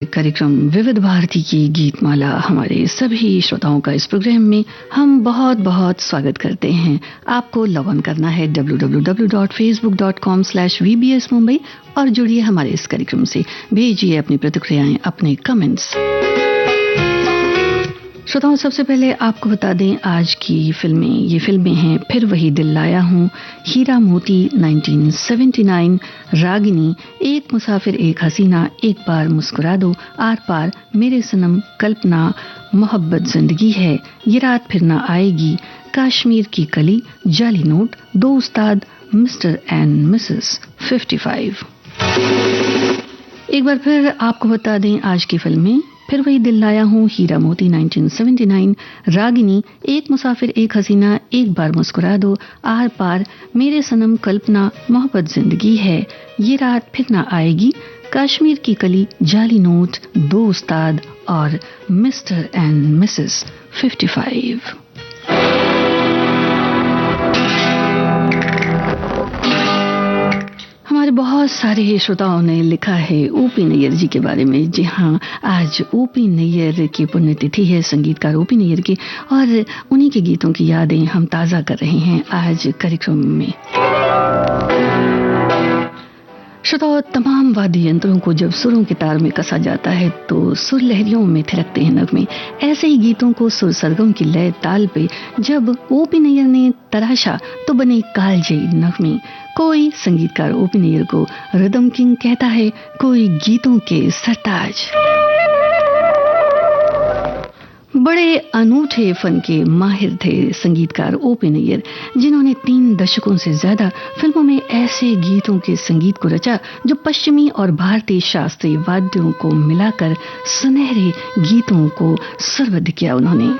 कार्यक्रम विविध भारती की गीतमाला हमारे सभी श्रोताओं का इस प्रोग्राम में हम बहुत बहुत स्वागत करते हैं। आपको लॉग ऑन करना है www.facebook.com/vbsmumbai और जुड़िए हमारे इस कार्यक्रम से। भेजिए अपनी प्रतिक्रियाएं, अपने कमेंट्स। श्रोताओं, सबसे पहले आपको बता दें आज की ये फिल्में हैं फिर वही दिल लाया हूँ, हीरा मोती 1979, रागिनी, एक मुसाफिर एक हसीना, एक बार मुस्कुरा दो, आर पार, मेरे सनम, कल्पना, मोहब्बत जिंदगी है, ये रात फिर ना आएगी, कश्मीर की कली, जाली नोट, दो उस्ताद, मिस्टर एंड मिसेस 55। एक बार फिर आपको बता दें आज की फिल्में फिर वही दिल लाया हूँ, हीरा मोती 1979, रागिनी, एक मुसाफिर एक हसीना, एक बार मुस्कुरा दो, आर पार, मेरे सनम, कल्पना, मोहब्बत जिंदगी है, ये रात फिर ना आएगी, कश्मीर की कली, जाली नोट, दो उस्ताद और मिस्टर एंड मिसेस 55। हमारे बहुत सारे श्रोताओं ने लिखा है ओपी नैयर जी के बारे में। जी हाँ, आज ओपी नैयर की पुण्यतिथि है, संगीतकार ओपी नैयर की, और उन्हीं के गीतों की यादें हम ताज़ा कर रहे हैं आज कार्यक्रम में। श्रोताओं, तमाम वाद्य यंत्रों को जब सुरों के तार में कसा जाता है तो सुर लहरियों में थिरकते हैं नगमे। ऐसे ही गीतों को सुर सरगम की लय ताल पे जब ओपी नैयर ने तराशा तो बने कालजयी नगमे। कोई संगीतकार ओपी नैयर को रिदम किंग कहता है, कोई गीतों के सरताज। बड़े अनूठे फन के माहिर थे संगीतकार ओपी नैयर, जिन्होंने 3 दशकों से ज्यादा फिल्मों में ऐसे गीतों के संगीत को रचा जो पश्चिमी और भारतीय शास्त्रीय वाद्यों को मिलाकर सुनहरे गीतों को सुरबद्ध किया उन्होंने।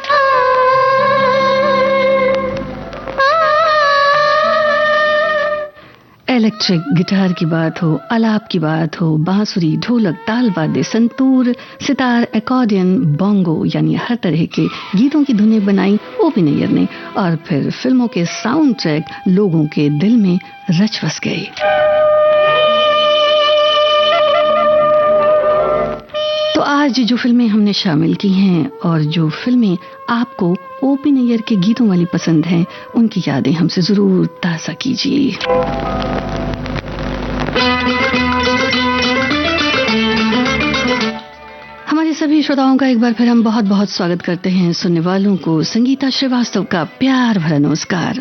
इलेक्ट्रिक गिटार की बात हो, आलाप की बात हो, बांसुरी, ढोलक, ताल वाद्य, संतूर, सितार, एकॉर्डियन, बोंगो, यानी हर तरह के गीतों की धुनें बनाई ओपी नैयर ने और फिर फिल्मों के साउंड ट्रैक लोगों के दिल में रच बस गए। तो आज जो फिल्में हमने शामिल की हैं और जो फिल्में आपको ओपी नैयर के गीतों वाली पसंद हैं, उनकी यादें हमसे जरूर ताज़ा कीजिए। हमारे सभी श्रोताओं का एक बार फिर हम बहुत बहुत स्वागत करते हैं। सुनने वालों को संगीता श्रीवास्तव का प्यार भरा नमस्कार।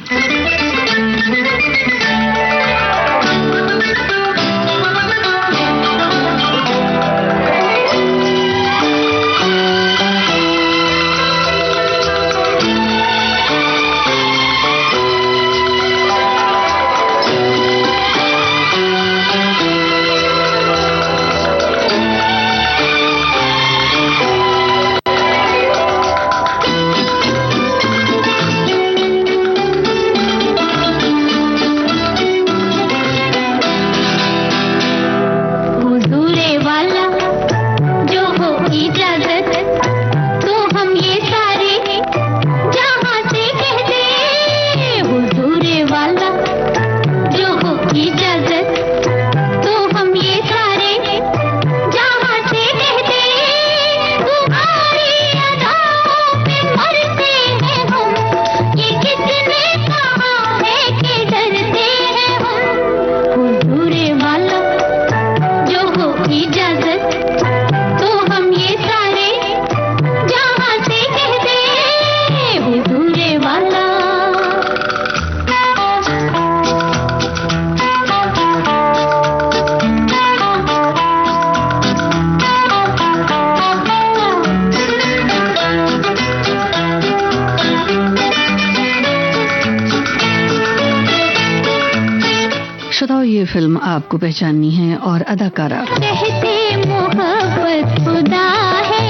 ये फिल्म आपको पहचाननी है और अदाकारा कहते मोहब्बत खुदा है,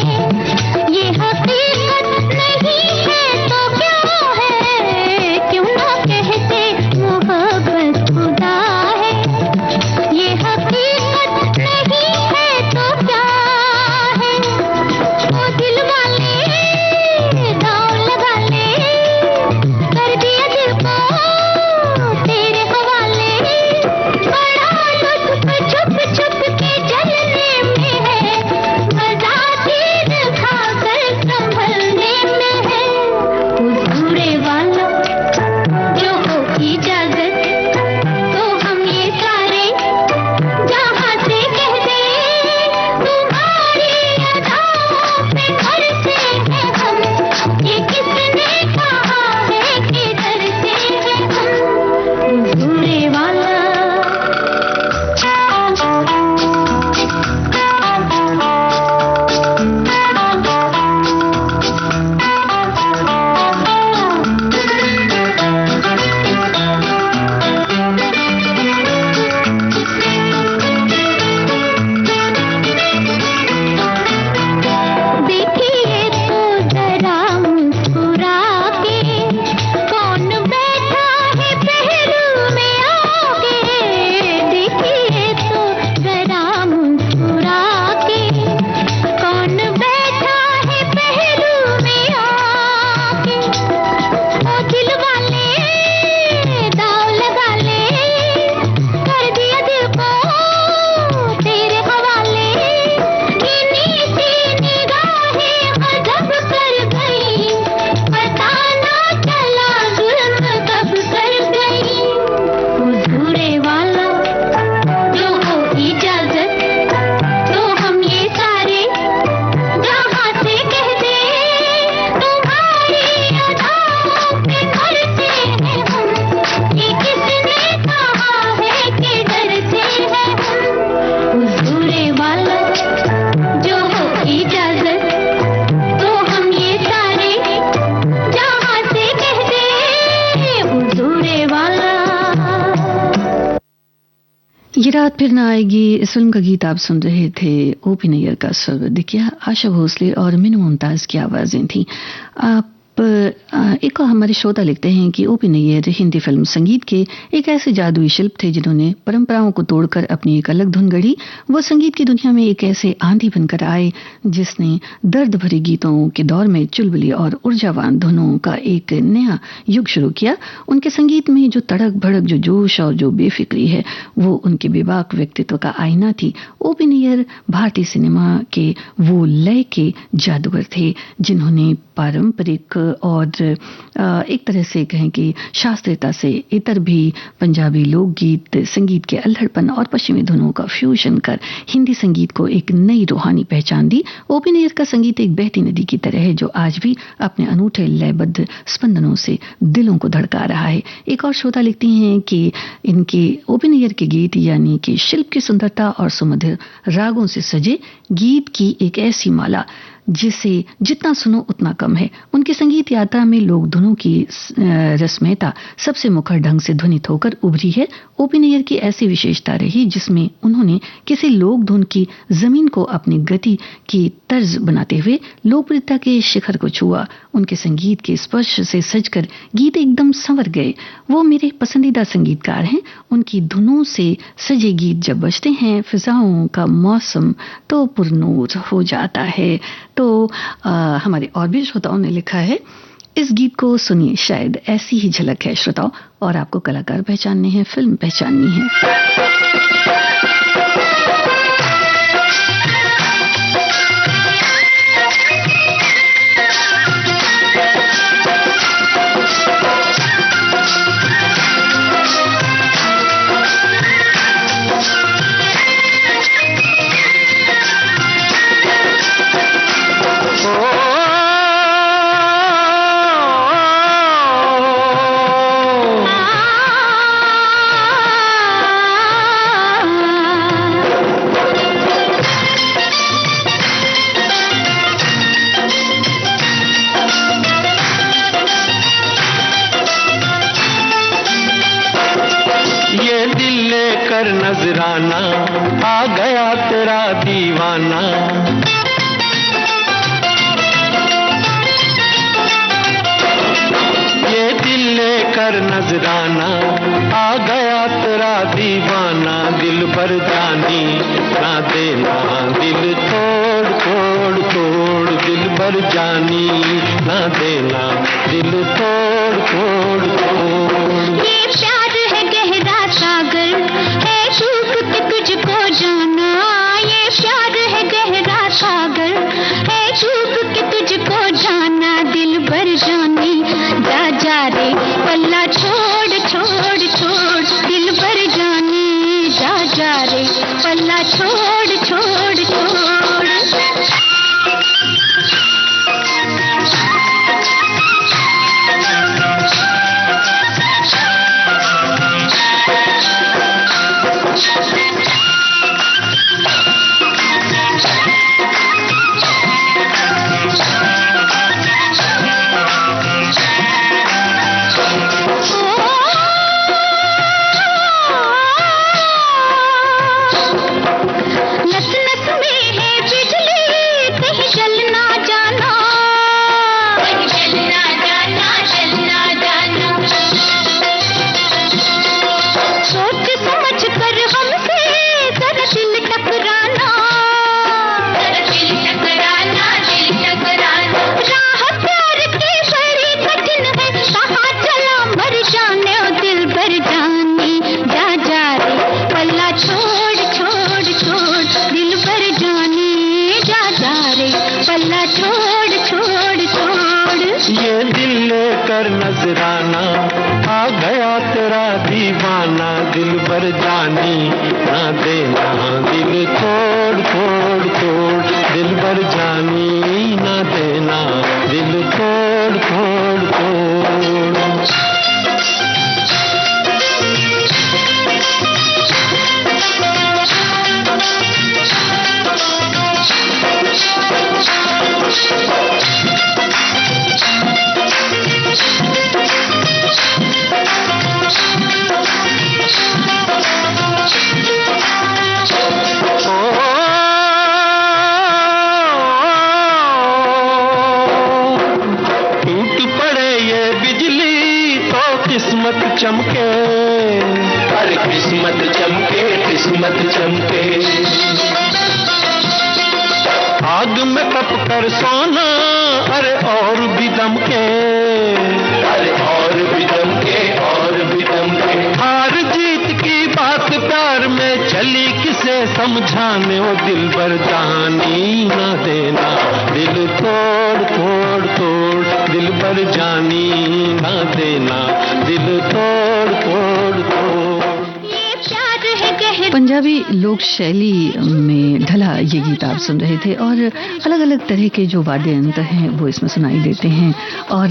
ये हकीकत नहीं है तो क्या है, क्यों ना कहते मोहब्बत खुदा है, ये हकीकत नहीं है तो क्या है, वो दिल वाले दांव लगा ले, कर दिया दिल को तेरे हवाले, बड़ा लुत्फ छुप छुप के जल ये रात फिर ना आएगी, इस फिल्म का गीत आप सुन रहे थे। ओपी नैयर का स्वर देखिए, आशा भोसले और मीनू मुमताज की आवाजें थी। आप एक और हमारे श्रोता लिखते हैं कि ओपी नैयर हिंदी फिल्म संगीत के एक ऐसे जादुई शिल्प थे जिन्होंने परंपराओं को तोड़कर अपनी एक अलग धुन गढ़ी। वो संगीत की दुनिया में एक ऐसे आंधी बनकर आए जिसने दर्द भरे गीतों के दौर में चुलबुली और ऊर्जावान धुनों का एक नया युग शुरू किया। उनके संगीत में जो तड़क भड़क, जो जोश और जो बेफिक्री है, वो उनके बेबाक व्यक्तित्व का आईना थी। ओपी नैयर भारतीय सिनेमा के वो लय के जादूगर थे जिन्होंने पारंपरिक और एक तरह से कहें कि शास्त्रीयता से इतर भी पंजाबी लोकगीत संगीत के अल्हड़पन और पश्चिमी धुनों का फ्यूजन कर हिंदी संगीत को एक नई रूहानी पहचान दी। ओपी नैयर का संगीत एक बहती नदी की तरह है जो आज भी अपने अनूठे लयबद्ध स्पंदनों से दिलों को धड़का रहा है। एक और श्रोता लिखती हैं कि इनके ओपी नैयर के गीत यानी कि शिल्प की सुंदरता और सुमधुर रागों से सजे गीत की एक ऐसी माला जिसे जितना सुनो उतना कम है। उनकी संगीत यात्रा में लोक धुनों की रसमयता सबसे मुखर ढंग से ध्वनित होकर उभरी है। ओपी नैयर की ऐसी विशेषता रही जिसमें उन्होंने किसी लोक धुन की जमीन को अपनी गति की तर्ज बनाते हुए लोकप्रियता के शिखर को छुआ। उनके संगीत के स्पर्श से सजकर गीत एकदम संवर गए। वो मेरे पसंदीदा संगीतकार हैं। उनकी धुनों से सजे गीत जब बजते हैं, फिजाओं का मौसम तो पुरनूर हो जाता है। तो हमारे और भी श्रोताओं ने लिखा है, इस गीत को सुनिए, शायद ऐसी ही झलक है श्रोताओं, और आपको कलाकार पहचानने हैं, फिल्म पहचाननी है। नजराना आ गया तेरा दीवाना, ये दिल लेकर नजराना आ गया तेरा दीवाना। दिल भर जानी ना देना, दिल तोड़ तोड़ तोड़, दिल भर जानी ना देना, दिल तोड़ तोड़ तोड़। ये प्यार है गहरा सागर है, डूब के तुझको जाना। ये प्यार है गहरा सागर है, डूब के तुझको जाना। दिल भर जानी जा जा रे पल्ला छोड़ छोड़ छोड़, दिल भर जानी जा जा रे पल्ला छोड़ छोड़ छोड़। नजराना आ गया तेरा दीवाना। दिल भर जानी ना देना, दिल तोड़ तोड़ तोड़, दिल भर जानी ना देना, दिल तोड़ तोड़ तोड़। चमके, अरे किस्मत चमके, किस्मत चमके। आग में तप कर सोना, अरे और भी दमके, अरे और भी दमके, और भी दमके। हार जीत की बात प्यार में चली किसे समझाने, वो दिल भर जानी ना देना, दिल तोड़ तोड़ तोड़, दिल भर जानी ना देना, दिल तोड़ तोड़ तोड़। पंजाबी लोक शैली में ढला ये गीत आप सुन रहे थे और अलग अलग तरह के जो वाद्य यंत्र हैं वो इसमें सुनाई देते हैं और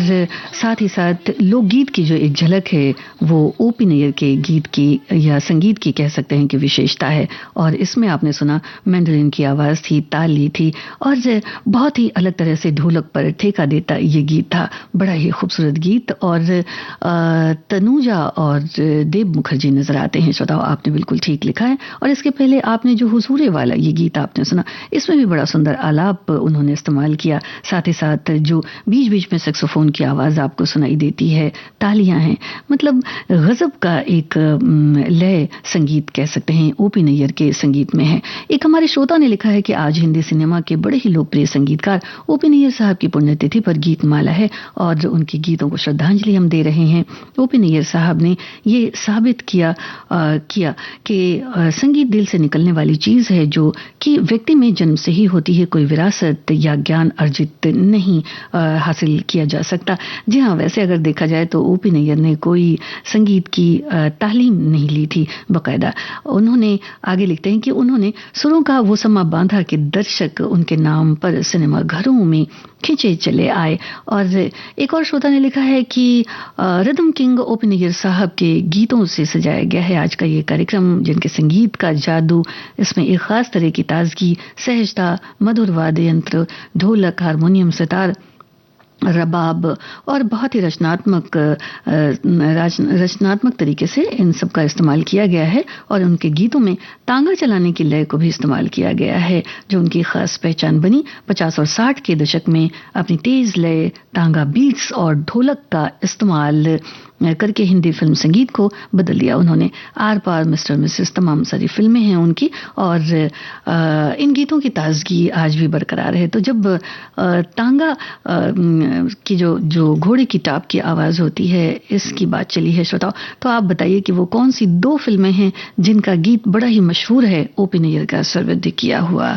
साथ ही साथ लोकगीत की जो एक झलक है वो ओपी नैयर के गीत की या संगीत की कह सकते हैं कि विशेषता है। और इसमें आपने सुना मैंडोलिन की आवाज़ थी, ताल ली थी और बहुत ही अलग तरह से ढोलक पर ठेका देता ये गीत था। बड़ा ही खूबसूरत गीत और तनुजा और देव मुखर्जी नजर आते हैं। श्रोताओ, आपने बिल्कुल ठीक लिखा है। और इसके पहले आपने जो हुजूरे वाला ये गीत आपने सुना, इसमें भी बड़ा सुंदर आलाप उन्होंने इस्तेमाल किया। साथ ही साथ जो बीच बीच में सैक्सोफोन की आवाज़ आपको सुनाई देती है, तालियां हैं, मतलब गजब का एक लय संगीत कह सकते हैं ओपी नैयर के संगीत में है। एक हमारे श्रोता ने लिखा है कि आज हिंदी सिनेमा के बड़े ही लोकप्रिय संगीतकार ओपी नैयर साहब की पुण्यतिथि पर गीत माला है और उनके गीतों को श्रद्धांजलि हम दे रहे हैं। ओपी नैयर साहब ने ये साबित किया कि संगीत दिल से निकलने वाली चीज़ है जो कि व्यक्ति में जन्म से ही होती है, कोई विरासत या ज्ञान अर्जित नहीं हासिल किया जा सकता। जी हाँ, वैसे अगर देखा जाए तो ओपी नैयर ने कोई संगीत की तालीम नहीं ली थी बाकायदा। उन्होंने आगे लिखते हैं कि उन्होंने सुरों का वो समा बांधा कि दर्शक उनके नाम पर सिनेमा घरों में खिंचे चले आए। और एक और श्रोता ने लिखा है कि रिदम किंग ओपी नैयर साहब के गीतों से सजाया गया है आज का ये कार्यक्रम, जिनके संगीत का जादू, इसमें एक खास तरह की ताजगी, सहजता, मधुर वाद्य यंत्र, ढोलक, हारमोनियम, सितार, रबाब और बहुत ही रचनात्मक तरीके से इन सब का इस्तेमाल किया गया है। और उनके गीतों में तांगा चलाने की लय को भी इस्तेमाल किया गया है जो उनकी खास पहचान बनी। 50 और 60 के दशक में अपनी तेज लय, तांगा बीट्स और ढोलक का इस्तेमाल करके हिंदी फिल्म संगीत को बदल दिया उन्होंने। आर पार, मिस्टर मिसेस, तमाम सारी फिल्में हैं उनकी और इन गीतों की ताजगी आज भी बरकरार है। तो जब तांगा की जो घोड़े की टाप की आवाज़ होती है, इसकी बात चली है श्रोताओ, तो आप बताइए कि वो कौन सी 2 फिल्में हैं जिनका गीत बड़ा ही मशहूर है ओपी नैयर का स्वरबद्ध किया हुआ।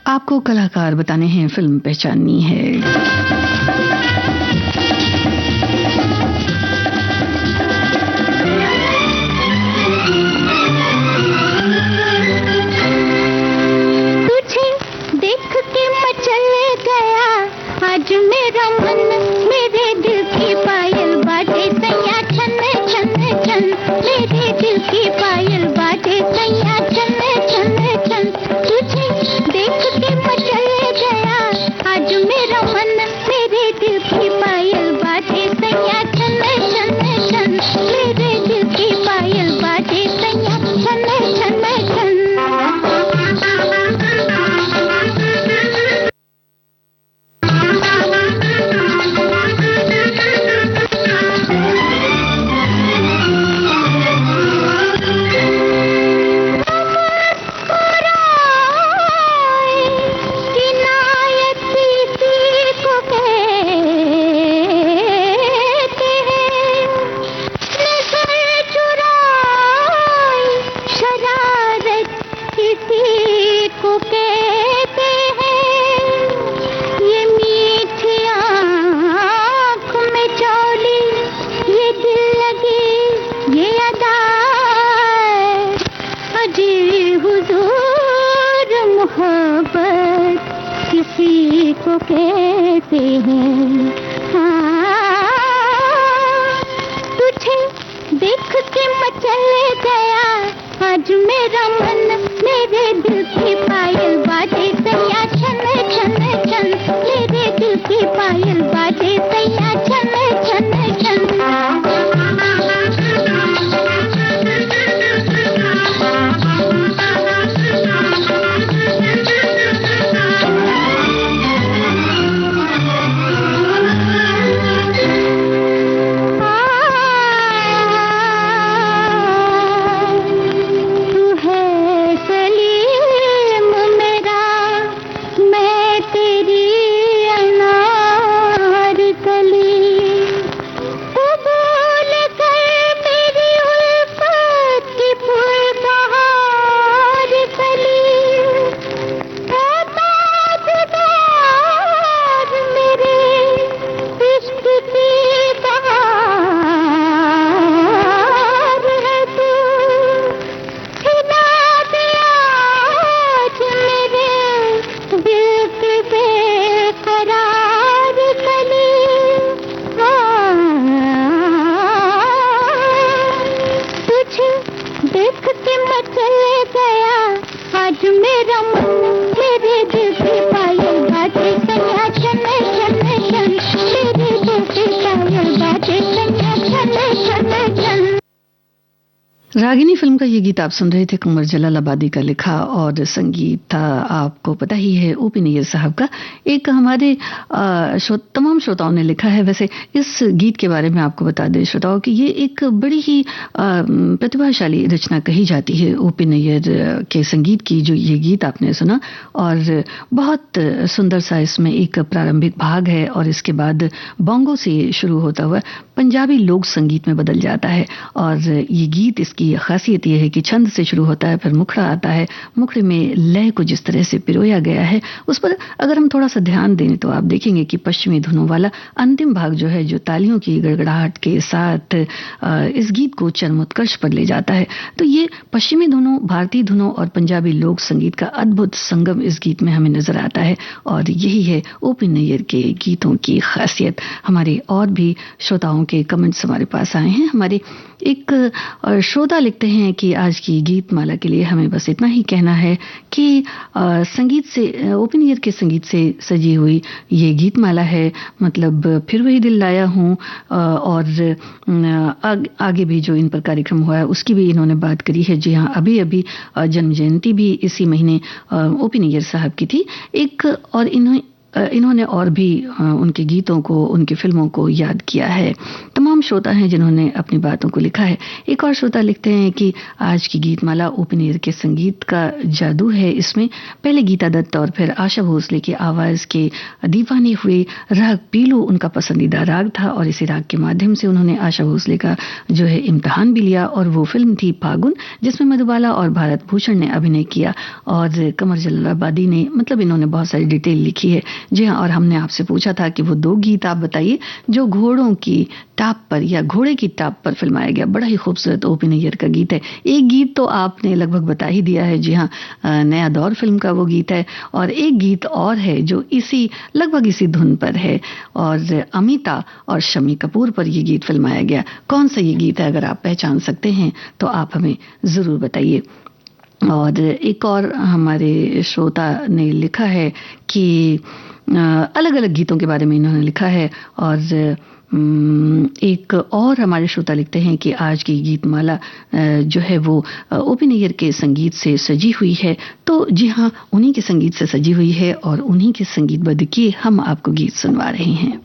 आपको कलाकार बताने हैं, फिल्म पहचाननी है। आज मेरा मन मेरे दिल की पायल बाजे सैया छन छन छन, मेरे दिल की पायल बाजे सैया छन छन छन, तुझे देख के मचल गया आज मेरा मन मेरे दिल की पायल बाजे सैया छन छन छन, मेरे दिल की पायल बाजे सैया छन छन छन। फिल्म का ये गीत आप सुन रहे थे, कुंवर जलालाबादी का लिखा और संगीत था, आपको पता ही है, ओपी नैयर साहब का। एक हमारे तमाम श्रोताओं ने लिखा है। वैसे इस गीत के बारे में आपको बता दें श्रोताओं कि ये एक बड़ी ही प्रतिभाशाली रचना कही जाती है ओपी नैयर के संगीत की, जो ये गीत आपने सुना। और बहुत सुंदर सा इसमें एक प्रारंभिक भाग है और इसके बाद बोंगो से शुरू होता हुआ पंजाबी लोक संगीत में बदल जाता है। और ये गीत, इसकी खासियत यह है कि छंद से शुरू होता है, फिर मुखड़ा आता है। मुखड़े में लय को जिस तरह से पिरोया गया है, उस पर अगर हम थोड़ा सा ध्यान दें तो आप देखेंगे कि पश्चिमी धुनों वाला अंतिम भाग जो है, जो तालियों की गड़गड़ाहट के साथ इस गीत को चरमोत्कर्ष पर ले जाता है। तो ये पश्चिमी धुनों, भारतीय धुनों और पंजाबी लोक संगीत का अद्भुत संगम इस गीत में हमें नजर आता है। और यही है ओपी नैयर के गीतों की खासियत। हमारे और भी श्रोताओं के कमेंट्स हमारे पास आए हैं। हमारे एक श्रोता लिखते हैं कि आज की गीत माला के लिए हमें बस इतना ही कहना है कि संगीत से, ओपी नैयर के संगीत से सजी हुई ये गीत माला है। मतलब फिर वही दिल लाया हूँ, और आगे भी जो इन पर कार्यक्रम हुआ है उसकी भी इन्होंने बात करी है। जी हाँ, अभी अभी जन्म जयंती भी इसी महीने ओपी नैयर साहब की थी। एक और इन्होंने और भी उनके गीतों को, उनकी फिल्मों को याद किया है। तमाम श्रोता हैं जिन्होंने अपनी बातों को लिखा है। एक और श्रोता लिखते हैं कि आज की गीतमाला ओपी नैयर के संगीत का जादू है। इसमें पहले गीता दत्त और फिर आशा भोसले की आवाज़ के दीवाने हुए। राग पीलू उनका पसंदीदा राग था और इसी राग के माध्यम से उन्होंने आशा भोसले का जो है इम्तिहान भी लिया। और वो फिल्म थी फागुन, जिसमें मधुबाला और भारत भूषण ने अभिनय किया और कमर जलालाबादी ने, मतलब इन्होंने बहुत सारी डिटेल लिखी है। जी हाँ, और हमने आपसे पूछा था कि वो 2 गीत आप बताइए जो घोड़ों की टाप पर या घोड़े की टाप पर फिल्माया गया। बड़ा ही खूबसूरत ओपी नैयर का गीत है। एक गीत तो आपने लगभग बता ही दिया है। जी हाँ, नया दौर फिल्म का वो गीत है। और एक गीत और है जो लगभग इसी धुन पर है, और अमिता और शम्मी कपूर पर ये गीत फिल्माया गया। कौन सा ये गीत है? अगर आप पहचान सकते हैं तो आप हमें ज़रूर बताइए। और एक और हमारे श्रोता ने लिखा है कि अलग अलग गीतों के बारे में इन्होंने लिखा है। और एक और हमारे श्रोता लिखते हैं कि आज की गीतमाला जो है वो ओपी नैयर के संगीत से सजी हुई है। तो जी हाँ, उन्हीं के संगीत से सजी हुई है और उन्हीं के संगीतबद्ध किए हम आपको गीत सुनवा रहे हैं।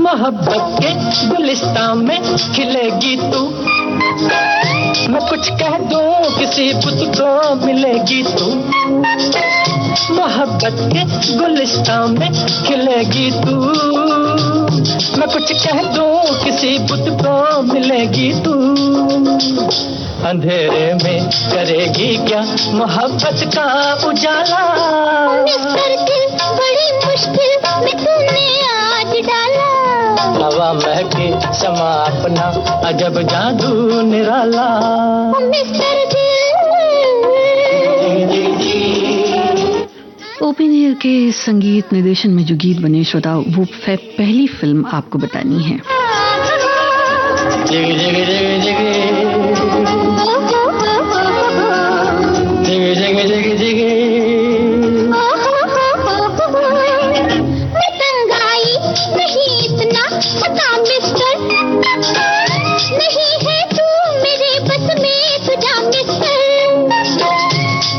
मोहब्बत के गुलिस्तान में खिलेगी तू, मैं कुछ कह दूं किसी बुत को मिलेगी तू, मोहब्बत के गुलिस्तान में खिलेगी तू। मैं कुछ कह दूं किसी बुत को मिलेगी तू, अंधेरे में करेगी क्या मोहब्बत का उजाला। मिस्टर दिल बड़ी मुश्किल में तूने आज डाला, हवा महके समा अपना अजब जादू निराला। मिस्टर दिल। ओपिनियर के संगीत निर्देशन में जो गीत बने श्रोताओं, वो पहली फिल्म आपको बतानी है। जिगे जिगे जिगे जिगे जिगे जिगे जिगे मैं तंगाई नहीं इतना पता मिस्टर, नहीं है तू मेरे बस में तुझा मिस्टर।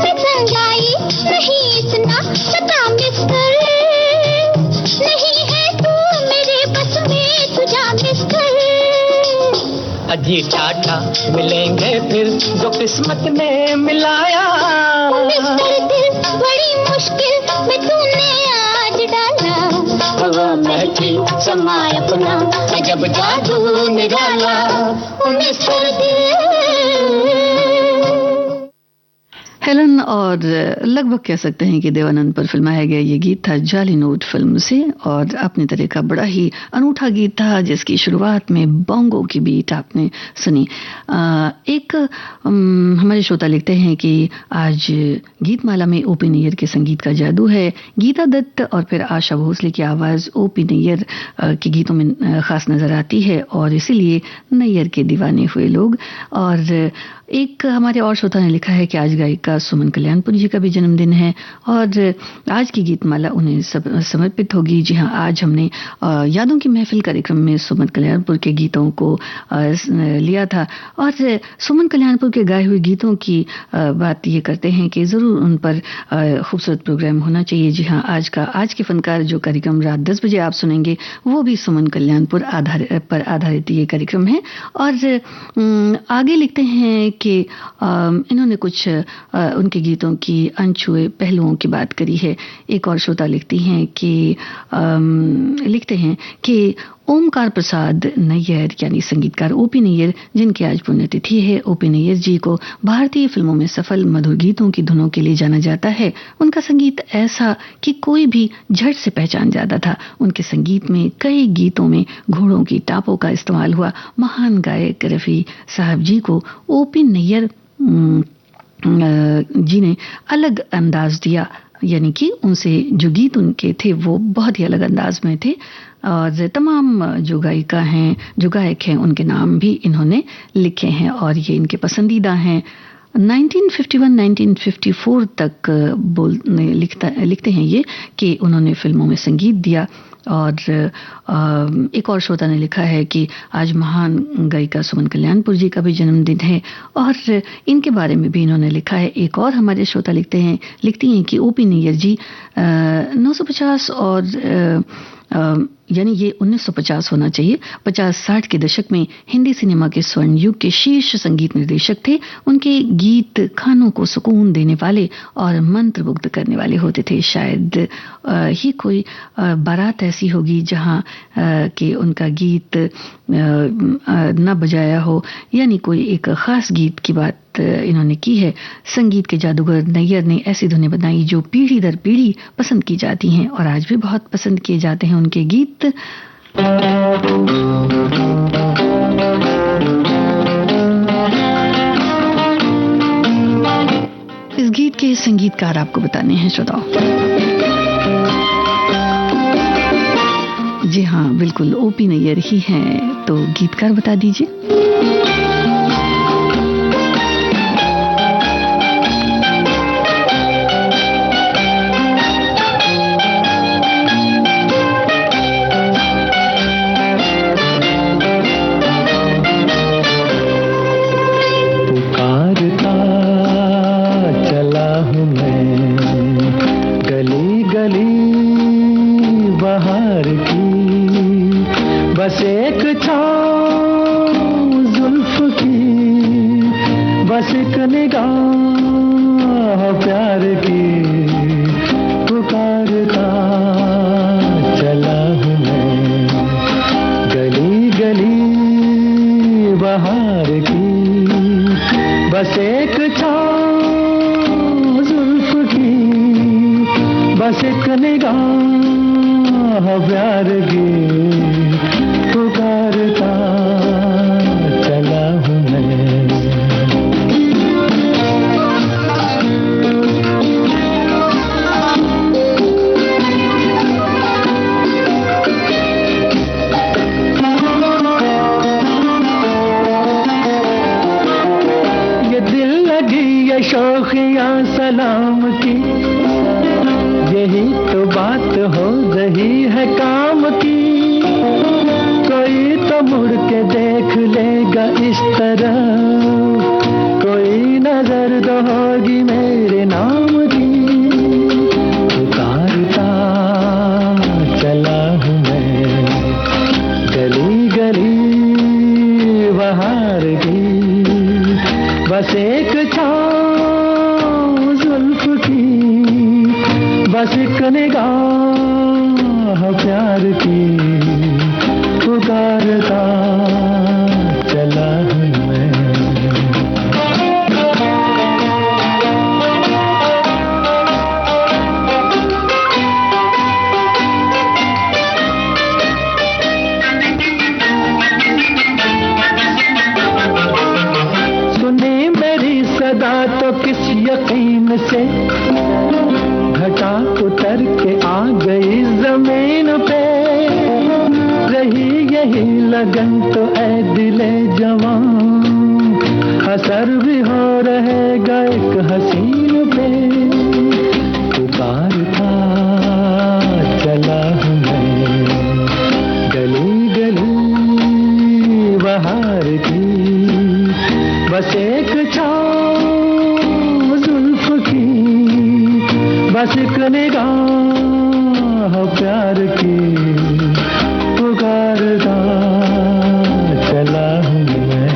मैं तंगाई नहीं इतना पता मिस्टर, नहीं है तू मेरे बस में तुझा मिस्टर। अजी टाटा मिलेंगे फिर जो किस्मत ने मिलाया। मिस्टर दिल बड़ी मुश्किल में तूने आज डाला, हवा महकी समा अपना अजब जादू निराला। मिस्टर दिल। हेलन और लगभग कह सकते हैं कि देवानंद पर फिल्माया गया ये गीत था जाली नोट फिल्म से, और अपनी तरह का बड़ा ही अनूठा गीत था जिसकी शुरुआत में बोंगो की बीट आपने सुनी। हमारे श्रोता लिखते हैं कि आज गीतमाला में ओपी नैयर के संगीत का जादू है। गीता दत्त और फिर आशा भोसले की आवाज़ ओपी नैयर के गीतों में खास नज़र आती है, और इसीलिए नैयर के दीवाने हुए लोग। और एक हमारे और श्रोता ने लिखा है कि आज गायिका सुमन कल्याणपुर जी का भी जन्मदिन है और आज की गीतमाला उन्हें समर्पित होगी। जी हाँ, आज हमने यादों की महफिल कार्यक्रम में सुमन कल्याणपुर के गीतों को लिया था, और सुमन कल्याणपुर के गाए हुए गीतों की बात ये करते हैं कि ज़रूर उन पर खूबसूरत प्रोग्राम होना चाहिए। जी हाँ, आज के फनकार जो कार्यक्रम रात 10 बजे आप सुनेंगे वो भी सुमन कल्याणपुर पर आधारित ये कार्यक्रम है। और आगे लिखते हैं कि इन्होंने कुछ उनके गीतों की अनछुए पहलुओं की बात करी है। एक और श्रोता लिखते हैं कि ओमकार प्रसाद नैयर यानी संगीतकार ओपी नैयर, जिनकी आज पुण्यतिथि है। ओपी नैयर जी को भारतीय फिल्मों में सफल मधुर गीतों की धुनों के लिए जाना जाता है। उनका संगीत ऐसा कि कोई भी झट से पहचान जाता था। उनके संगीत में कई गीतों में घोड़ों की टापों का इस्तेमाल हुआ। महान गायक रफ़ी साहब जी को ओपी नैयर जी ने अलग अंदाज दिया, यानी कि उनसे जो गीत उनके थे वो बहुत ही अलग अंदाज में थे। और तमाम जो गायिका हैं, जो गायक हैं, उनके नाम भी इन्होंने लिखे हैं और ये इनके पसंदीदा हैं। 1951-1954 तक लिखते हैं ये कि उन्होंने फिल्मों में संगीत दिया। और एक और श्रोता ने लिखा है कि आज महान गायिका सुमन कल्याणपुर जी का भी जन्मदिन है और इनके बारे में भी इन्होंने लिखा है। एक और हमारे श्रोता लिखती हैं कि ओपी नैयर जी 950 और यानी ये 1950 होना चाहिए, 50-60 के दशक में हिंदी सिनेमा के स्वर्ण युग के शीर्ष संगीत निर्देशक थे। उनके गीत कानों को सुकून देने वाले और मंत्रमुग्ध करने वाले होते थे। शायद ही कोई बारात ऐसी होगी जहां कि उनका गीत न बजाया हो, यानी कोई एक खास गीत की बात इन्होंने की है। संगीत के जादूगर नैयर ने ऐसी धुनें बनाई जो पीढ़ी दर पीढ़ी पसंद की जाती हैं और आज भी बहुत पसंद किए जाते हैं उनके गीत। इस गीत के संगीतकार आपको बताने हैं श्रोताओ। जी हाँ, बिल्कुल ओपी नैयर ही हैं, तो गीतकार बता दीजिए। बस एक निगाह प्यार की पुकारता चला हूँ मैं, गली गली बहार की, बस एक छाँव जुल्फ की, बस एक निगाह प्यार की पुकारता चला हूँ मैं। शौखियाँ सलाम की, यही तो बात हो रही है काम की, कोई तो मुड़ के देख लेगा इस तरह, कोई नजर तो होगी मेरे नाम की, पुकारता चला हूँ मैं, गली गली बहार की, बस एक बस एक निगाह प्यार की पुकारता चला हूँ मैं। सुने मेरी सदा तो किस यकीन से घटा उतर के आ गई जमीन पे, रही यही लगन तो ऐ दिले जवान, असर भी हो रहेगा एक हसीन पे, पुकारता चला हूँ मैं, गली गली बहार की, बस एक छाँव जुल्फ की, बस एक निगाह प्यार की पुकारता चला हूँ मैं।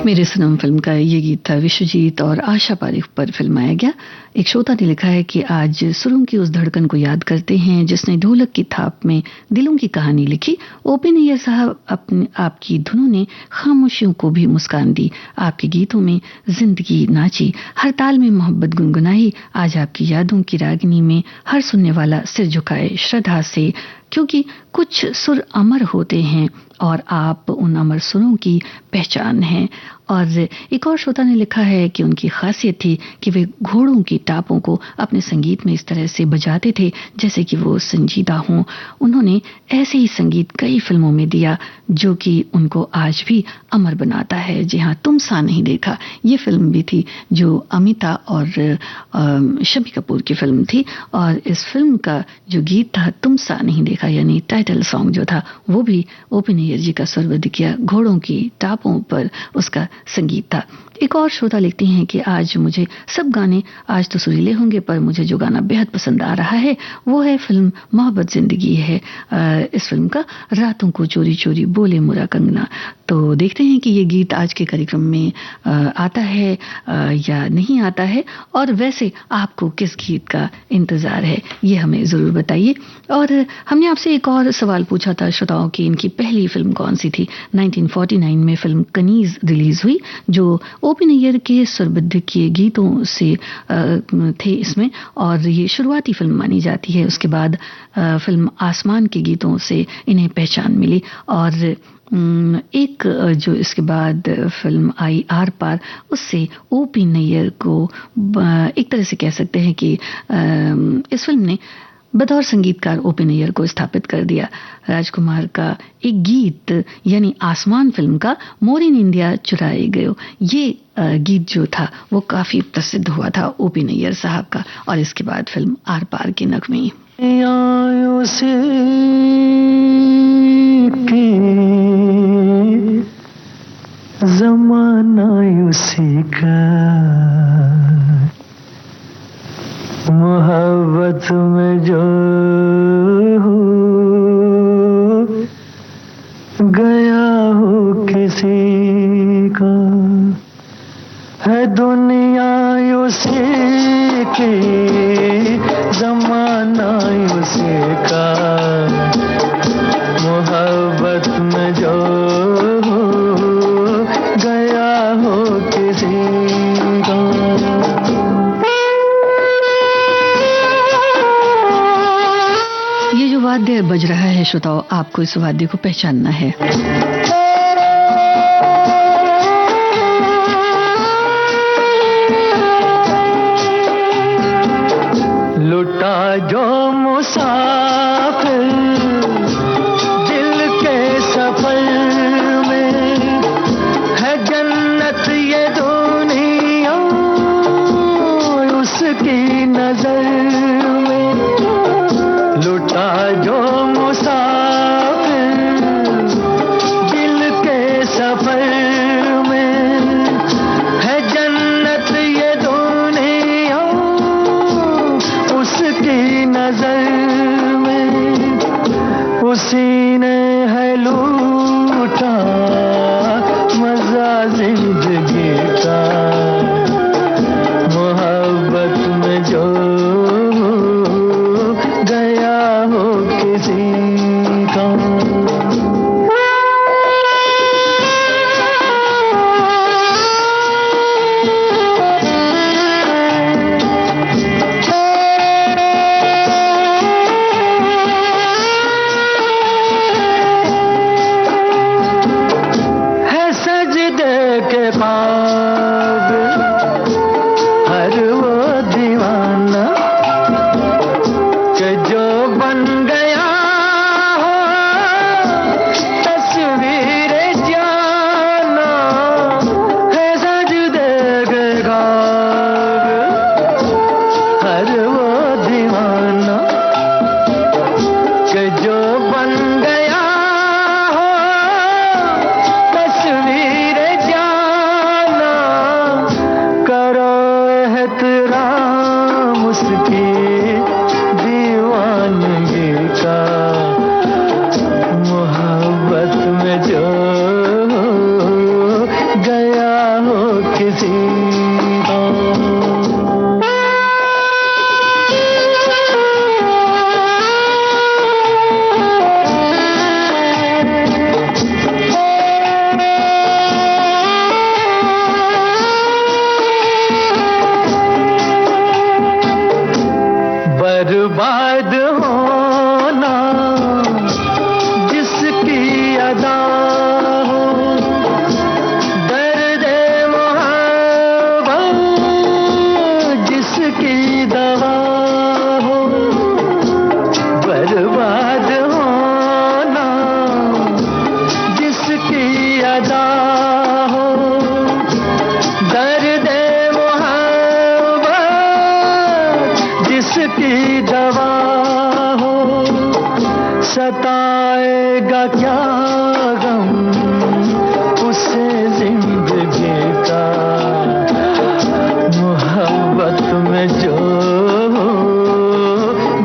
मेरे सनम फिल्म का ये गीत था विश्वजीत और आशा पारेख पर फिल्माया गया। एक श्रोता ने लिखा है कि आज सुरों की उस धड़कन को याद करते हैं जिसने ढोलक की थाप में दिलों की कहानी लिखी। ओपी नैयर साहब, अपने आपकी धुनों ने खामोशियों को भी मुस्कान दी, आपके गीतों में जिंदगी नाची, हर ताल में मोहब्बत गुनगुनाई। आज आपकी यादों की रागिनी में हर सुनने वाला सिर झुकाए श्रद्धा से, क्योंकि कुछ सुर अमर होते हैं और आप उन अमर सुरों की पहचान हैं। और एक और श्रोता ने लिखा है कि उनकी खासियत थी कि वे घोड़ों की टापों को अपने संगीत में इस तरह से बजाते थे जैसे कि वो संजीदा हों। उन्होंने ऐसे ही संगीत कई फिल्मों में दिया जो कि उनको आज भी अमर बनाता है। जी हाँ, तुम सा नहीं देखा, ये फिल्म भी थी जो अमिताभ और शम्मी कपूर की फिल्म थी, और इस फिल्म का जो गीत था तुम सा नहीं देखा यानी टाइटल सॉन्ग जो था वो भी ओपी नैयर जी का स्वरबद्ध किया घोड़ों की टापों पर उसका संगीत था। एक और श्रोता लिखती हैं कि आज मुझे सब गाने आज तो सुरीले होंगे, पर मुझे जो गाना बेहद पसंद आ रहा है वो है फिल्म मोहब्बत जिंदगी है। इस फिल्म का रातों को चोरी चोरी बोले मुरा कंगना। तो देखते हैं कि ये गीत आज के कार्यक्रम में आता है या नहीं आता है, और वैसे आपको किस गीत का इंतजार है ये हमें जरूर बताइए। और हमने आपसे एक और सवाल पूछा था श्रोताओं की, इनकी पहली फिल्म कौन सी थी। 1949 में फिल्म कनीज रिलीज हुई जो ओपी नैयर के स्वरबद्ध किए गीतों से थे इसमें, और ये शुरुआती फिल्म मानी जाती है। उसके बाद फिल्म आसमान के गीतों से इन्हें पहचान मिली, और एक जो इसके बाद फिल्म आई आर पार, उससे ओपी नैयर को एक तरह से कह सकते हैं कि इस फिल्म ने बतौर संगीतकार ओपी नैयर को स्थापित कर दिया। राजकुमार का एक गीत यानी आसमान फिल्म का मोर इन इंडिया चुराए गयो, ये गीत जो था वो काफी प्रसिद्ध हुआ था ओपी नैयर साहब का। और इसके बाद फिल्म आर पार के नगमे। जमाना उसी का का मोहब्बत में जो गया हो किसी का। ये जो वाद्य बज रहा है श्रोताओ, आपको इस वाद्य को पहचानना है। लुटा जो मुसाफिर दिल के सफर में, है जन्नत ये दुनिया उसकी नजर में। लुटा जो मुसाफिर दिल के सफर में, है जन्नत ये दुनिया उसकी नजर में। उसी ने है लूटा मजा जिंदगी का, मोहब्बत में जो गया हो किसी का। बर्बाद होना जिसकी अदा हो, दर्द मोहब्बत जिसकी दवा हो। बर्बाद होना जिसकी अदा हो, दर्द मोहब्बत जिसकी दवा हो। सताएगा क्या गम उसे जिंदगी का, मोहब्बत में जो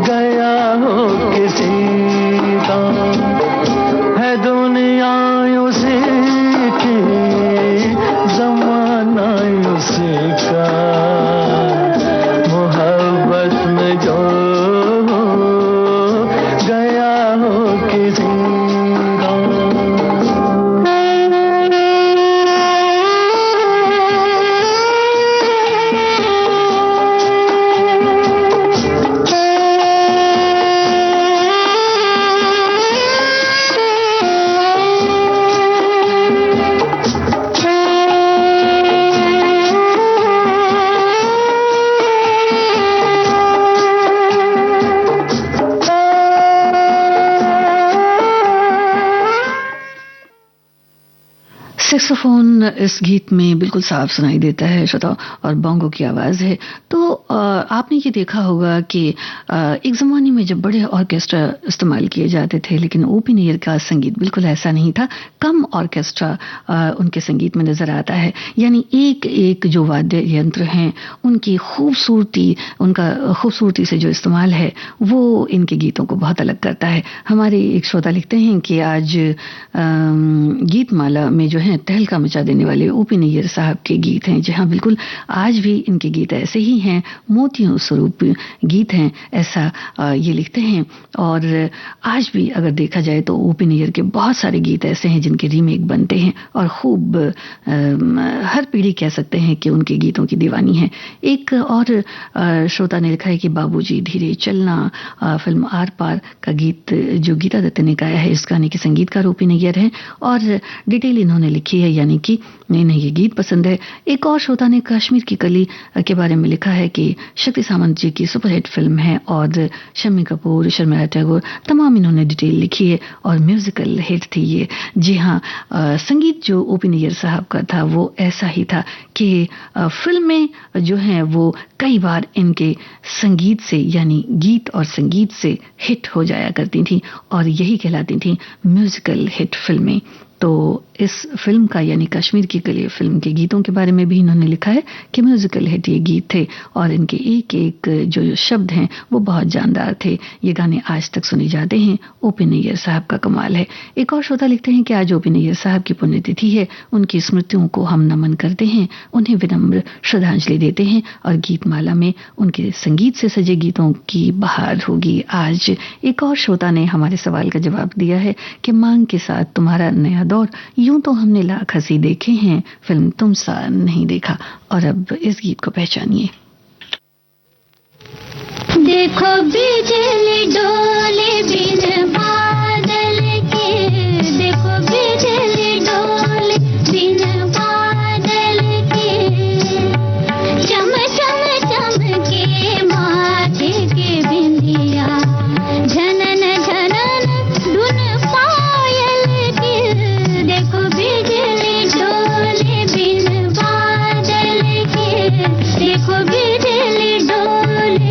गया हो किसी का। है दुनिया उसी की, जमाना उसी का, मोहब्बत में जो गया हो किसी का। सैक्सोफोन इस गीत में बिल्कुल साफ सुनाई देता है श्रोताओ, और बोंगो की आवाज़ है। तो आपने ये देखा होगा कि एक ज़माने में जब बड़े ऑर्केस्ट्रा इस्तेमाल किए जाते थे, लेकिन ओपन एयर का संगीत बिल्कुल ऐसा नहीं था। कम ऑर्केस्ट्रा उनके संगीत में नज़र आता है, यानी एक एक जो वाद्य यंत्र हैं उनकी खूबसूरती से जो इस्तेमाल है वो इनके गीतों को बहुत अलग करता है। हमारे एक श्रोता लिखते हैं कि आज गीतमाला में जो है तहलका मचा देने वाले ओपी नैयर साहब के गीत हैं। जी हाँ, बिल्कुल आज भी इनके गीत ऐसे ही हैं, मोतियों स्वरूप गीत हैं, ऐसा ये लिखते हैं। और आज भी अगर देखा जाए तो ओपी नैयर के बहुत सारे गीत ऐसे हैं जिनके रीमेक बनते हैं और खूब हर पीढ़ी कह सकते हैं कि उनके गीतों की दीवानी है। एक और श्रोता ने लिखा है कि बाबूजी धीरे चलना फिल्म आर पार का गीत जो गीता दत्त ने गाया है, इस गाने के संगीतकार ओपी नैयर हैं और डिटेल इन्होंने लिखी है, यानी कि इन्हें ये गीत पसंद है। एक और श्रोता ने कश्मीर की कली के बारे में लिखा है कि शक्ति सामंत जी की सुपरहिट फिल्म है और शम्मी कपूर, शर्मिला टैगोर, तमाम इन्होंने डिटेल लिखी है और म्यूजिकल हिट थी ये। जी हाँ, संगीत जो ओपी नैयर साहब का था वो ऐसा ही था कि फिल्में जो हैं वो कई बार इनके संगीत से यानी गीत और संगीत से हिट हो जाया करती थी और यही कहलाती थी म्यूजिकल हिट फिल्में। तो इस फिल्म का यानी कश्मीर की कली फिल्म के गीतों के बारे में भी इन्होंने लिखा है कि म्यूजिकल हिट ये गीत थे और इनके एक एक जो शब्द हैं वो बहुत जानदार थे। ये गाने आज तक सुने जाते हैं। ओपी नैयर साहब का कमाल है। एक और श्रोता लिखते हैं कि आज ओपी नैयर साहब की पुण्यतिथि है, उनकी स्मृतियों को हम नमन करते हैं, उन्हें विनम्र श्रद्धांजलि देते हैं और गीतमाला में उनके संगीत से सजे गीतों की बहार होगी आज। एक और श्रोता ने हमारे सवाल का जवाब दिया है कि मांग के साथ तुम्हारा नया दौर, यूं तो हमने लाख हंसी देखे हैं, फिल्म तुम सा नहीं देखा। और अब इस गीत को पहचानिए। देखो बिजली डोले बिन बादल के, देखो बिजली डोले बिन बादल के, चम चम चमके माथे के बिंदिया, झनन झनन धुन पायल की, देखो बिजली डोले बिन बादल के, देखो बिजली डोले।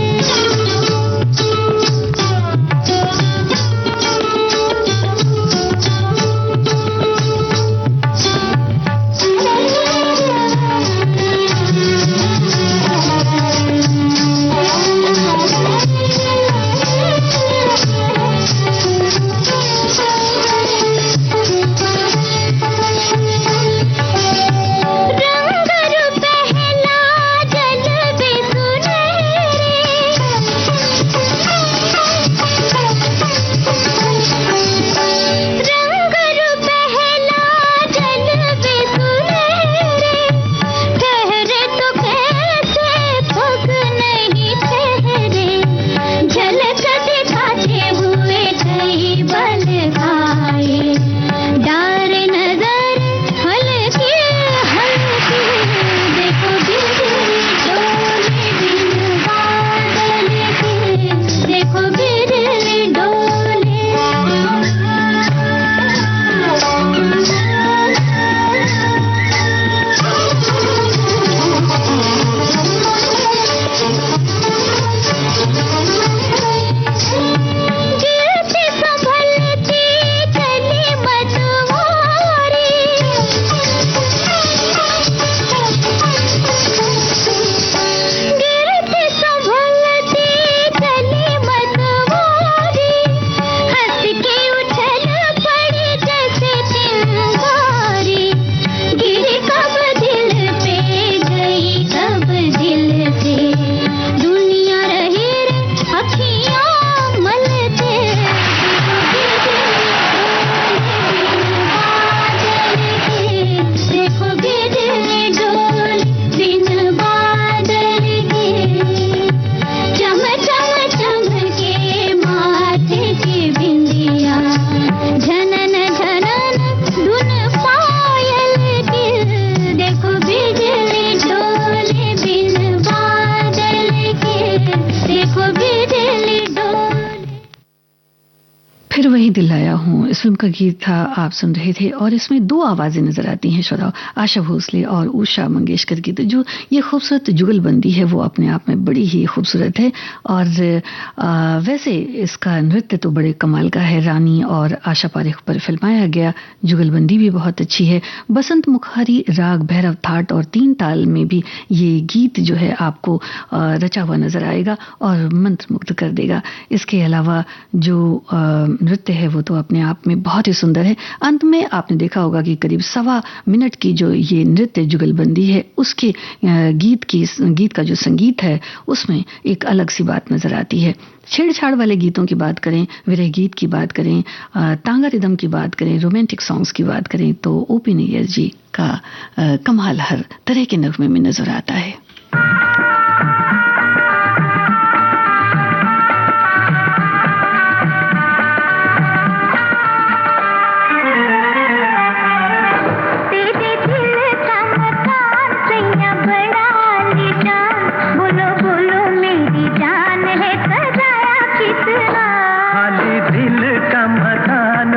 इस फिल्म का गीत था, आप सुन रहे थे। और इसमें दो आवाजें नजर आती हैं श्रोताओ, आशा भोसले और उषा मंगेशकर की। तो जो ये खूबसूरत जुगलबंदी है वो अपने आप में बड़ी ही खूबसूरत है। और वैसे इसका नृत्य तो बड़े कमाल का है, रानी और आशा पारेख पर फिल्माया गया। जुगलबंदी भी बहुत अच्छी है। बसंत मुखारी राग भैरव थाट और तीन ताल में भी ये गीत जो है आपको रचा हुआ नजर आएगा और मंत्रमुग्ध कर देगा। इसके अलावा जो नृत्य है वो तो अपने आप में बहुत ही सुंदर है। अंत में आपने देखा होगा कि करीब 1.25 मिनट की जो ये नृत्य जुगलबंदी है उसके गीत का जो संगीत है उसमें एक अलग सी बात नजर आती है। छेड़छाड़ वाले गीतों की बात करें, विरह गीत की बात करें, तांगा रिदम की बात करें, रोमांटिक सॉन्ग्स की बात करें तो ओपी नैयर जी का कमाल हर तरह के नगमे में नजर आता है।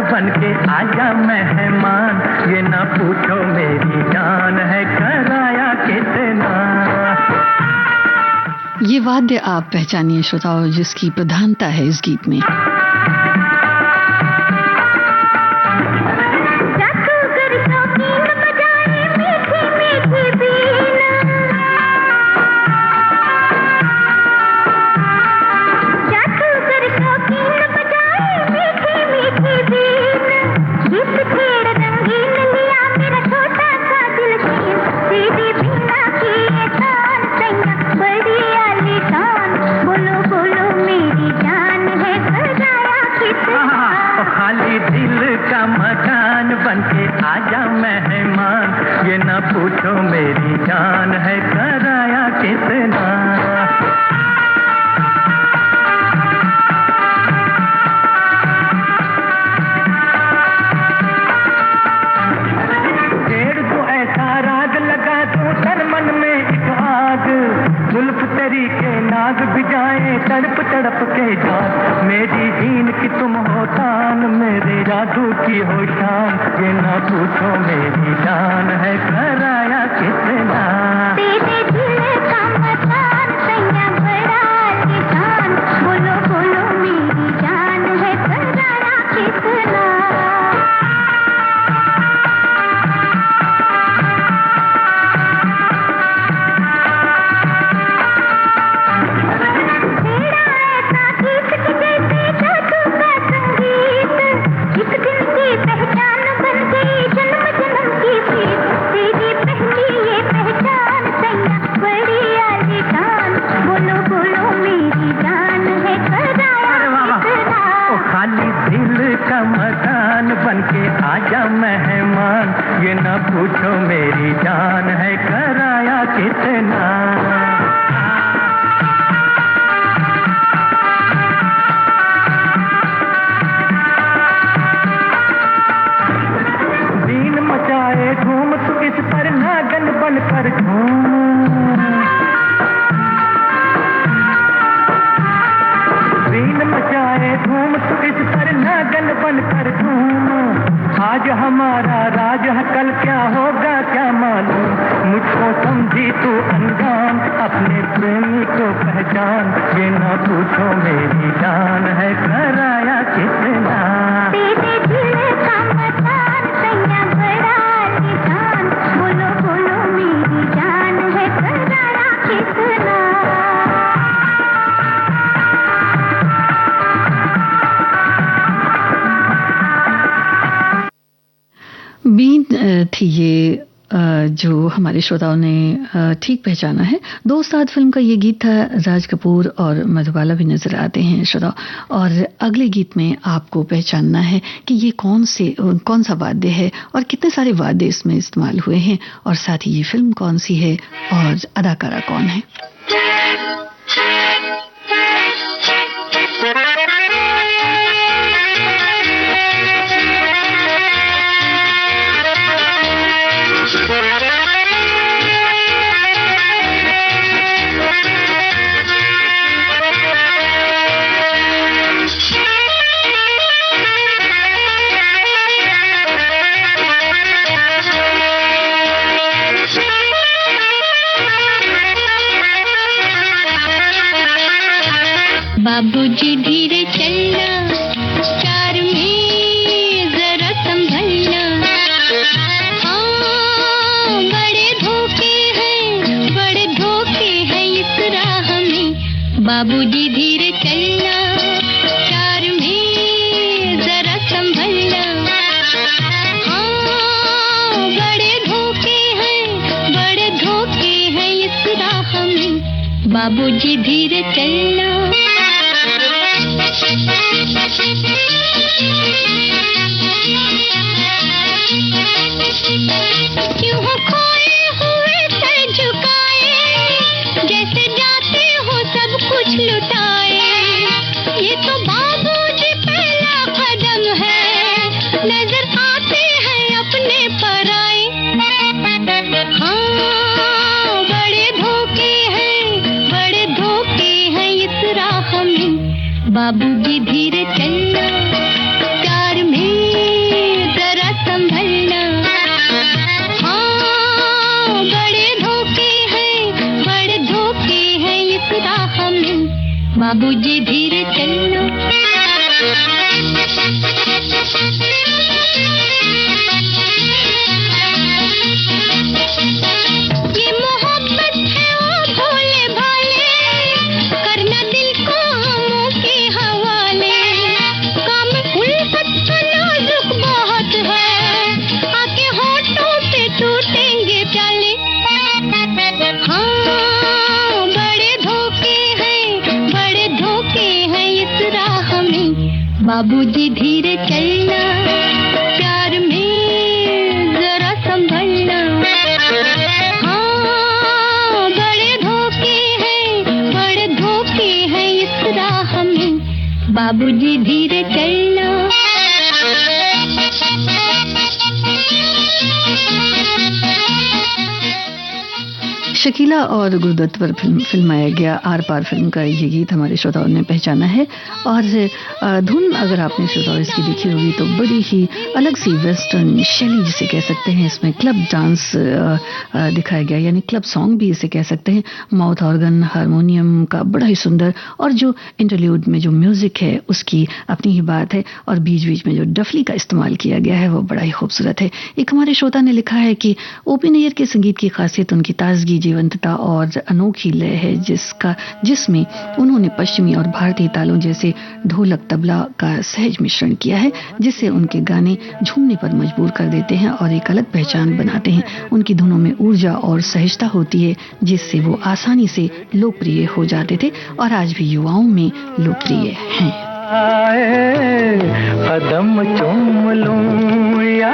बनके आजा मेहमान, ये ना पूछो मेरी जान है कराया कितना। ये वाद्य आप पहचानिए श्रोताओं जिसकी प्रधानता है इस गीत में। आजा मेहमान, ये ना पूछो मेरी जान है कराया कितना। छेड़ को ऐसा राग लगा दूं तन मन में एक आग, जुल्फ तेरी के नाग भिजाए तड़प तड़प के जान। मेरी जीन की तुम हो तान, मेरे जादू की हो शान, ये ना पूछो मेरी जान है कराया कितना। तेरे दिल का मकान सैया बड़ा आलीशान, बोलो बोलो मेरी जान है कराया कितना। बनके आजा मेहमान, ये ना पूछो मेरी जान है कराया कितना। बीन मचाए धूम तू इस पर नागन बनकर झूम, बीन मचाए धूम तू इस पर नागन बनकर झूम। आज हमारा राज है कल क्या होगा क्या मालूम, मुझको समझी तू अनजान अपने प्रेमी को पहचान, ये ना पूछो मेरी जान है कराया कितना। तेरे दिल का मकान सैया बड़ा आलीशान, बोलो बोलो मेरी जान है कराया कितना। बीन थी ये जो हमारे श्रोताओं ने ठीक पहचाना है। दोस्ताद फिल्म का ये गीत था। राज कपूर और मधुबाला भी नजर आते हैं श्रोताओं। और अगले गीत में आपको पहचानना है कि ये कौन सा वाद्य है और कितने सारे वाद्य इसमें इस्तेमाल हुए हैं और साथ ही ये फिल्म कौन सी है और अदाकारा कौन है। बाबूजी धीरे चलना, चार में जरा संभलना, हाँ बड़े धोखे हैं इस राह में। बाबूजी धीरे चलना, चार में बाबूजी धीरे चलना। क्यों हो खोए हुए सर झुकाए, जैसे जाते हो सब कुछ लुटाए। ये तो बाबूजी पहला कदम है, नजर आते हैं अपने पराए। हाँ बड़े धोखे हैं इस राह में, बाबूजी धीरे चलना, प्यार में जरा संभलना। हाँ बड़े धोखे हैं इस राह में, बाबूजी धीरे चलना। ये मोहब्बत है ओ भोले भाले, करना दिल को हमों के हवाले। काम उल्फत का नाजुक बहुत है, आके होठों पे टूटेंगे प्याले। हाँ बड़े धोखे हैं इस राह में, बाबूजी धीरे चलना, प्यार में जरा संभलना। हाँ बड़े धोखे हैं इस राह में, बाबूजी धीरे चलना। शकीला और गुरुदत्त पर फिल्माया गया आर पार फिल्म का ये गीत हमारे श्रोताओं ने पहचाना है। और धुन अगर आपने श्रोताओं इसकी देखी होगी तो बड़ी ही अलग सी वेस्टर्न शैली जिसे कह सकते हैं, इसमें क्लब डांस दिखाया गया, यानी क्लब सॉन्ग भी इसे कह सकते हैं। माउथ ऑर्गन, हारमोनियम का बड़ा ही सुंदर, और जो इंटरल्यूड में जो म्यूजिक है उसकी अपनी ही बात है, और बीच बीच में जो डफली का इस्तेमाल किया गया है वो बड़ा ही खूबसूरत है। एक हमारे श्रोता ने लिखा है कि ओपी नैयर के संगीत की खासियत उनकी ताजगी, जीवंतता और अनोखी लय है, जिसमें उन्होंने पश्चिमी और भारतीय तालों जैसे ढोलक तबला का सहज मिश्रण किया है, जिससे उनके गाने झूमने पर मजबूर कर देते हैं और एक अलग पहचान बनाते हैं। उनकी धुनों में ऊर्जा और सहजता होती है, जिससे वो आसानी से लोकप्रिय हो जाते थे और आज भी युवाओं में लोकप्रिय हैं। कदम चूम लूं या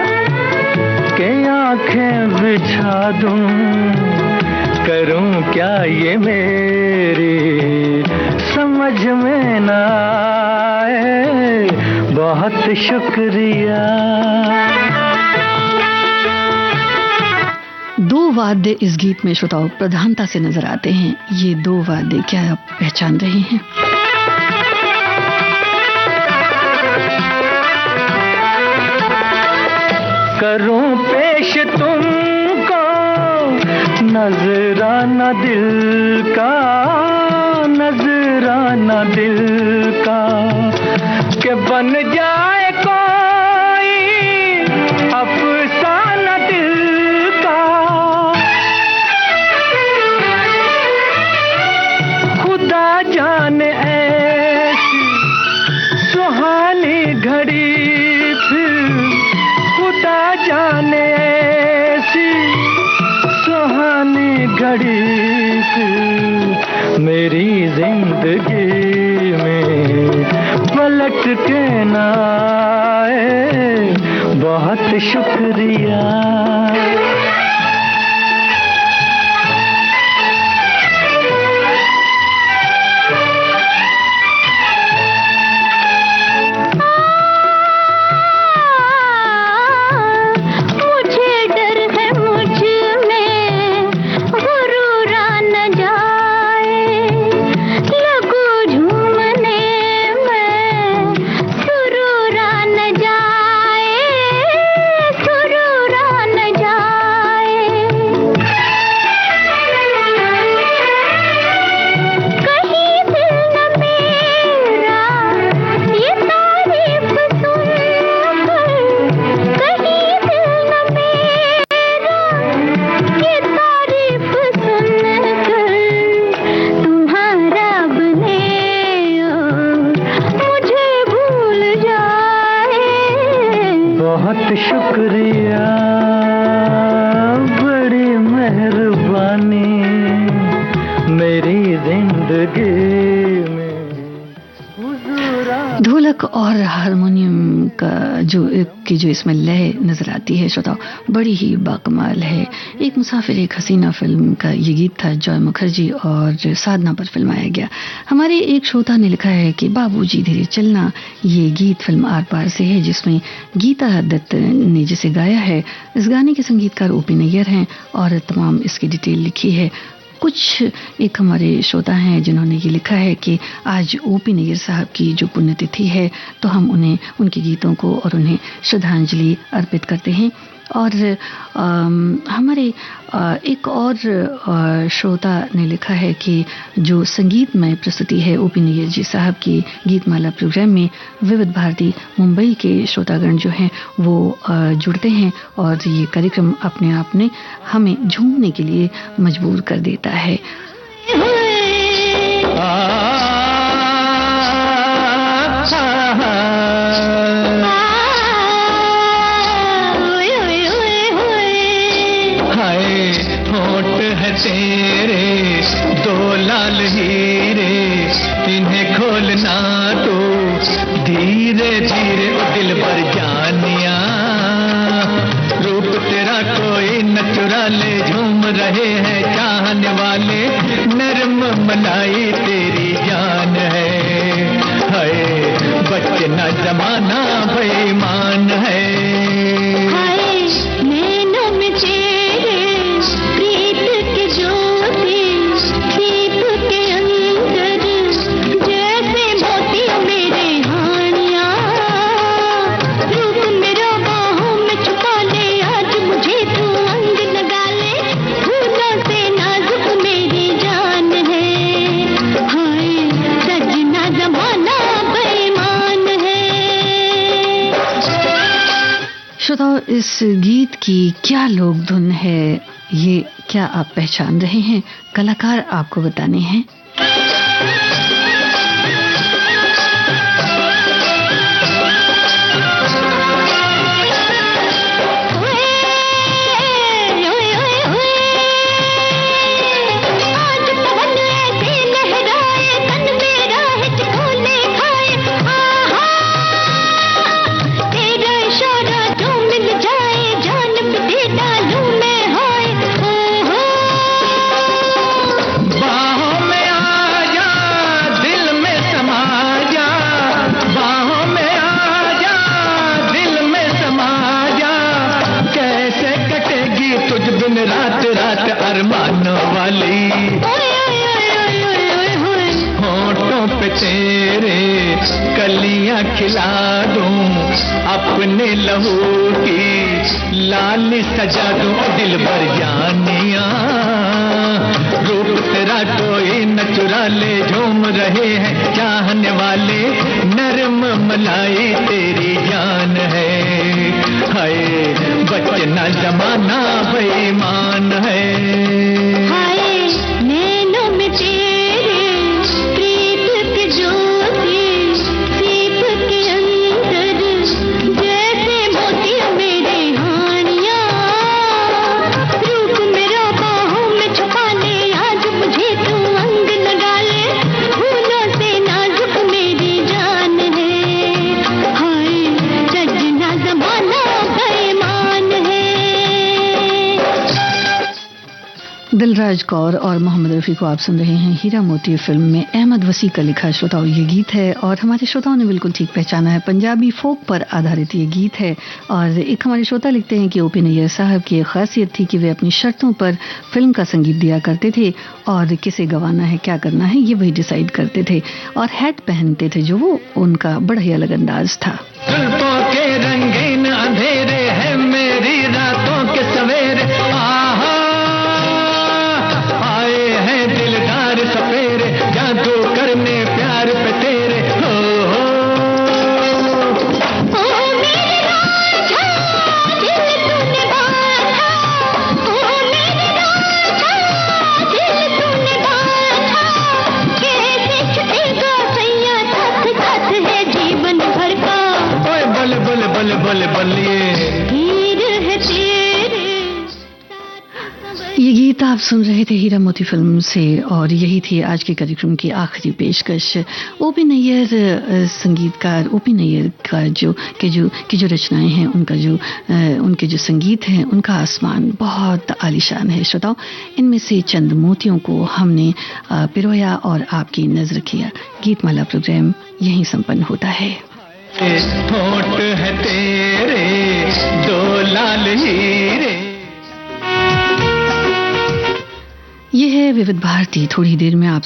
के आंखें बिछा दूं, करूं क्या ये मेरी समझ में ना आए, बहुत शुक्रिया। दो वाद्य इस गीत में श्रोताओं प्रधानता से नजर आते हैं। ये दो वाद्य क्या आप पहचान रहे हैं? करूं पेश तुमको नजराना दिल का, नजराना दिल का, के बन जाए कोई अफसाना दिल का। खुदा जाने ऐसी सुहानी घड़ी फिर, खुदा जाने ऐसी सुहानी घड़ी फिर मेरी जिंदगी में पलट के ना आए, बहुत शुक्रिया। बहुत शुक्रिया, बड़ी मेहरबानी, मेरी जिंदगी हारमोनियम का जो इसमें लय नजर आती है श्रोताओ, बड़ी ही बाकमाल है। एक मुसाफिर एक हसीना फिल्म का ये गीत था, जॉय मुखर्जी और साधना पर फिल्माया गया। हमारे एक श्रोता ने लिखा है कि बाबूजी धीरे चलना, ये गीत फिल्म आर पार से है, जिसमें गीता दत्त ने जिसे गाया है। इस गाने के संगीतकार ओपी नैयर हैं और तमाम इसकी डिटेल लिखी है। कुछ एक हमारे श्रोता हैं जिन्होंने ये लिखा है कि आज ओपी नैयर साहब की जो पुण्यतिथि है, तो हम उन्हें उनके गीतों को और उन्हें श्रद्धांजलि अर्पित करते हैं। और हमारे एक और श्रोता ने लिखा है कि जो संगीतमय प्रस्तुति है ओपी नैयर जी साहब की गीतमाला प्रोग्राम में, विविध भारती मुंबई के श्रोतागण जो हैं वो जुड़ते हैं और ये कार्यक्रम अपने आप में हमें झूमने के लिए मजबूर कर देता है। तेरे दो लाल हीरे, इन्हें खोलना तो धीरे धीरे दिल भर जानिया, रूप तेरा कोई न चुरा ले, झूम रहे हैं चाहने वाले, नरम मलाई तेरी जान है। हाय बचना जमाना बेईमान है। श्रोताओ, इस गीत की क्या लोक धुन है, ये क्या आप पहचान रहे हैं? कलाकार आपको बताने हैं। खिला दूं अपने लहू की लाली सजा दूं दिल भर जानिया, रूप तेरा कोई न चुरा ले, झूम रहे हैं चाहने वाले, नरम मलाई तेरी जान है। हाय बचना जमाना बेईमान है। दिलराज कौर और मोहम्मद रफ़ी को आप सुन रहे हैं हीरा मोती फिल्म में। अहमद वसी का लिखा श्रोताओं ये गीत है और हमारे श्रोताओं ने बिल्कुल ठीक पहचाना है, पंजाबी फोक पर आधारित ये गीत है। और एक हमारे श्रोता लिखते हैं कि ओपी नैयर साहब की एक खासियत थी कि वे अपनी शर्तों पर फिल्म का संगीत दिया करते थे और किसे गवाना है क्या करना है ये वही डिसाइड करते थे, और हैट पहनते थे जो वो उनका बड़ा ही अलग अंदाज था। के रंगीन अंधेरे है मेरी रातों के सवेरे, सपेरे जादू करने प्यार पे तेरे हो मेरे राजा दिल तूने बांधा, मेरे राजा दिल तूने बांधा, कैसे छुटेगा सैया साथ साथ है जीवन भर का। ओए बल बल बल बल बल ये ये गीत गीत आप सुन रहे थे हीरा मोती फिल्म से और यही थी आज के कार्यक्रम की आखिरी पेशकश। ओपी नैयर संगीतकार ओपी नैयर का जो रचनाएं हैं उनके जो संगीत हैं उनका आसमान बहुत आलीशान है। श्रोताओं, इनमें से चंद मोतियों को हमने पिरोया और आपकी नजर किया। गीतमाला प्रोग्राम यहीं संपन्न होता है। होंठ है तेरे दो लाल हीरे। यह है विविध भारती। थोड़ी देर में आप